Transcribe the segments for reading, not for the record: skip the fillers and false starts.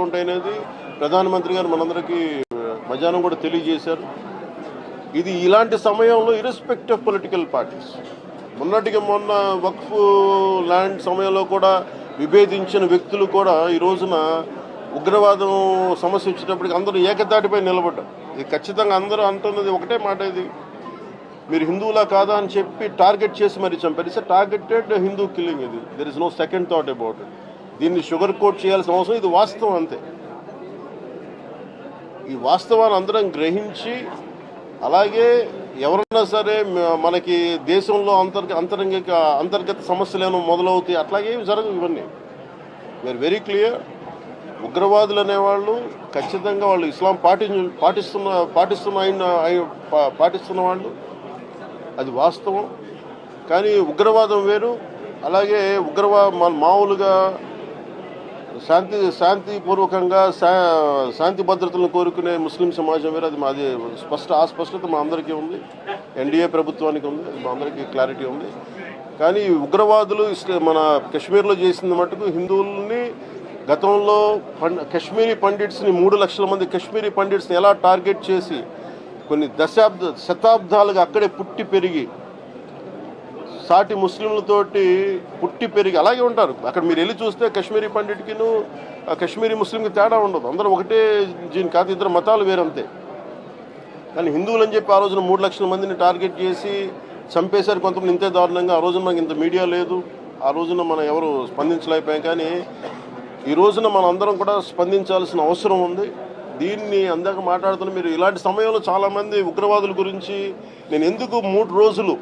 ఉంటాయనేది ప్రధానమంత్రి గారు మనందరికీ మధ్యాహ్నం కూడా తెలియజేశారు. ఇది ఇలాంటి సమయంలో ఇర్రెస్పెక్టివ్ ఆఫ్ పొలిటికల్ పార్టీస్, మొన్నటికి మొన్న వక్ఫ్ ల్యాండ్ సమయంలో కూడా విభేదించిన వ్యక్తులు కూడా ఈ రోజున ఉగ్రవాదం సమస్య వచ్చేటప్పటికి అందరూ ఏకతాటిపై నిలబడ్డారు. ఇది ఖచ్చితంగా అందరూ అంటున్నది ఒకటే మాట, ఇది మీరు హిందువులా కాదా అని చెప్పి టార్గెట్ చేసి మరి చంపారు. It's targeted Hindu killing. ఇది there is no second thought about it. దీన్ని షుగర్ కోట్ చేయాల్సిన అవసరం, ఇది వాస్తవం అంతే. ఈ వాస్తవాన్ని అందరం గ్రహించి, అలాగే ఎవరైనా సరే మనకి దేశంలో అంతర్గత సమస్యలు మొదలవుతాయి, అట్లాగే జరగవు ఇవన్నీ. We are very clear. ఉగ్రవాదులు అనేవాళ్ళు ఖచ్చితంగా వాళ్ళు ఇస్లాం పాటిస్తున్న వాళ్ళు, అది వాస్తవం. కానీ ఉగ్రవాదం వేరు. అలాగే మామూలుగా శాంతిపూర్వకంగా శాంతి భద్రతలను కోరుకునే ముస్లిం సమాజం వేరు. అది మాది స్పష్టత మా అందరికీ ఉంది, ఎన్డీఏ ప్రభుత్వానికి ఉంది, మా అందరికీ క్లారిటీ ఉంది. కానీ ఉగ్రవాదులు మన కశ్మీర్లో చేసిన మటుకు హిందువుల్ని గతంలో కశ్మీరీ పండిట్స్ని 3 లక్షల మంది కశ్మీరీ పండిట్స్ని ఎలా టార్గెట్ చేసి కొన్ని శతాబ్దాలుగా అక్కడే పుట్టి పెరిగి సాటి ముస్లింలతోటి పుట్టి పెరిగి అలాగే ఉంటారు. అక్కడ మీరు వెళ్ళి చూస్తే కశ్మీరీ పండిట్కిను కశ్మీరీ ముస్లింకి తేడా ఉండదు, అందరూ ఒకటే జీన్ కాదు, ఇద్దరు మతాలు వేరంతే. కానీ హిందువులు అని చెప్పి ఆ రోజున 3 లక్షల మందిని టార్గెట్ చేసి చంపేశారు కొంతమంది ఇంతే దారుణంగా. ఆ రోజున మనకి ఇంత మీడియా లేదు, ఆ రోజున మనం ఎవరు స్పందించలేకపోయాం. కానీ ఈ రోజున మనం అందరం కూడా స్పందించాల్సిన అవసరం ఉంది. దీన్ని అందాక మాట్లాడుతున్న మీరు ఇలాంటి సమయంలో చాలామంది ఉగ్రవాదుల గురించి నేను ఎందుకు 3 రోజులు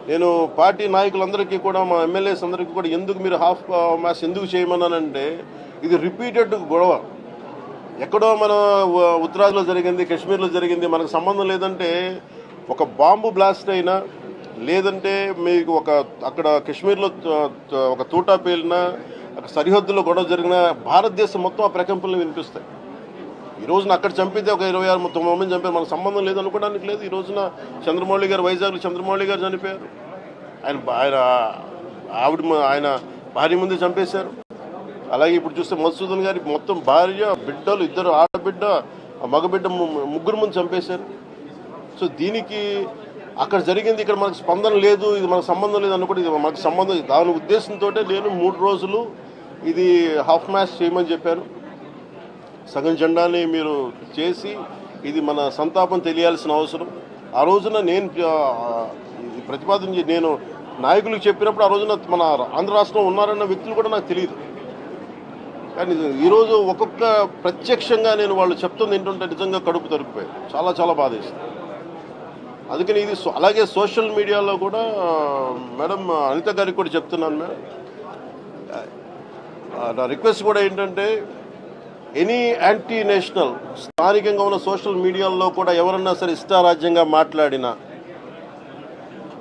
నేను పార్టీ నాయకులందరికీ కూడా మా ఎమ్మెల్యేస్ అందరికీ కూడా ఎందుకు మీరు హాఫ్ మ్యాచ్ ఎందుకు చేయమన్నానంటే, ఇది రిపీటెడ్ గొడవ. ఎక్కడో మన ఉత్తరాదిలో జరిగింది, కశ్మీర్లో జరిగింది, మనకు సంబంధం లేదంటే ఒక బాంబు బ్లాస్ట్ అయినా, లేదంటే మీకు అక్కడ కశ్మీర్లో ఒక తూటా పేలినా, సరిహద్దులో గొడవ జరిగిన భారతదేశం మొత్తం ఆ ప్రకంపనలు వినిపిస్తాయి. ఈ రోజున అక్కడ చంపితే ఒక 26-29 మంది చంపారు, మనకు సంబంధం లేదు అనుకోవడానికి లేదు. ఈ రోజున చంద్రమౌళి గారు వైజాగ్లో చంద్రమౌళి గారు చనిపోయారు, ఆయన భార్య ముందు చంపేశారు. అలాగే ఇప్పుడు చూస్తే మధుసూదన్ గారి మొత్తం భార్య, బిడ్డలు, 2 ఆడబిడ్డ, మగబిడ్డ, 3 ముందు చంపేశారు. సో దీనికి అక్కడ జరిగింది, ఇక్కడ మనకు స్పందన లేదు, ఇది మనకు సంబంధం లేదు అనుకుంటే ఇది మనకు సంబంధం. దాని ఉద్దేశంతో నేను 3 రోజులు ఇది హాఫ్ మ్యాచ్ చేయమని చెప్పాను. సగం జెండాని మీరు చేసి ఇది మన సంతాపం తెలియాల్సిన అవసరం. ఆ రోజున నేను ప్రతిపాదన నేను నాయకులకు చెప్పినప్పుడు ఆ రోజున మన ఆంధ్ర రాష్ట్రంలో ఉన్నారన్న వ్యక్తులు కూడా నాకు తెలియదు. కానీ ఈరోజు ఒక్కొక్క ప్రత్యక్షంగా నేను వాళ్ళు చెప్తుంది ఏంటంటే నిజంగా కడుపు తరుక్కుపోయాయి, చాలా చాలా బాధేస్తుంది. అందుకని ఇది అలాగే సోషల్ మీడియాలో కూడా మేడం అనిత గారికి కూడా చెప్తున్నాను మేడం, నా రిక్వెస్ట్ కూడా ఏంటంటే ఎనీ యాంటీ నేషనల్ స్థానికంగా ఉన్న సోషల్ మీడియాలో కూడా ఎవరన్నా సరే ఇష్టారాజ్యంగా మాట్లాడినా,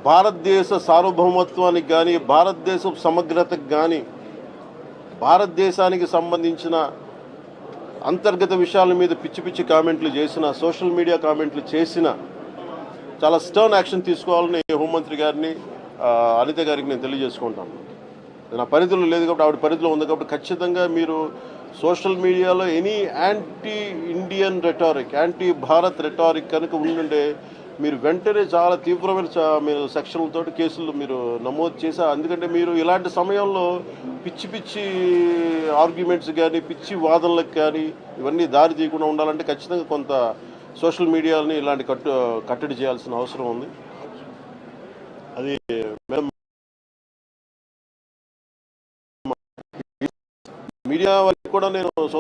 భారతదేశ సార్వభౌమత్వానికి కానీ, భారతదేశ సమగ్రతకు కానీ, భారతదేశానికి సంబంధించిన అంతర్గత విషయాల మీద పిచ్చి పిచ్చి కామెంట్లు చేసిన, సోషల్ మీడియా కామెంట్లు చేసిన చాలా స్టర్న్ యాక్షన్ తీసుకోవాలని హోంమంత్రి గారిని, అనిత గారికి నేను తెలియజేసుకుంటాను. నా పరిధిలో లేదు కాబట్టి ఆవిడ పరిధిలో ఉంది కాబట్టి ఖచ్చితంగా మీరు సోషల్ మీడియాలో any anti Indian rhetoric, anti Bharat rhetoric కనుక ఉండుంటే మీరు వెంటనే చాలా తీవ్రమైన మీరు సెక్షన్లతో కేసులు మీరు నమోదు చేశారు. ఎందుకంటే మీరు ఇలాంటి సమయంలో పిచ్చి పిచ్చి ఆర్గ్యుమెంట్స్ కానీ, పిచ్చి వాదనలకు కానీ ఇవన్నీ దారి తీయకుండా ఉండాలంటే ఖచ్చితంగా కొంత సోషల్ మీడియాని ఇలాంటి కట్టడి చేయాల్సిన అవసరం ఉంది. అది మేడం మీడియా వాళ్ళకి కూడా నేను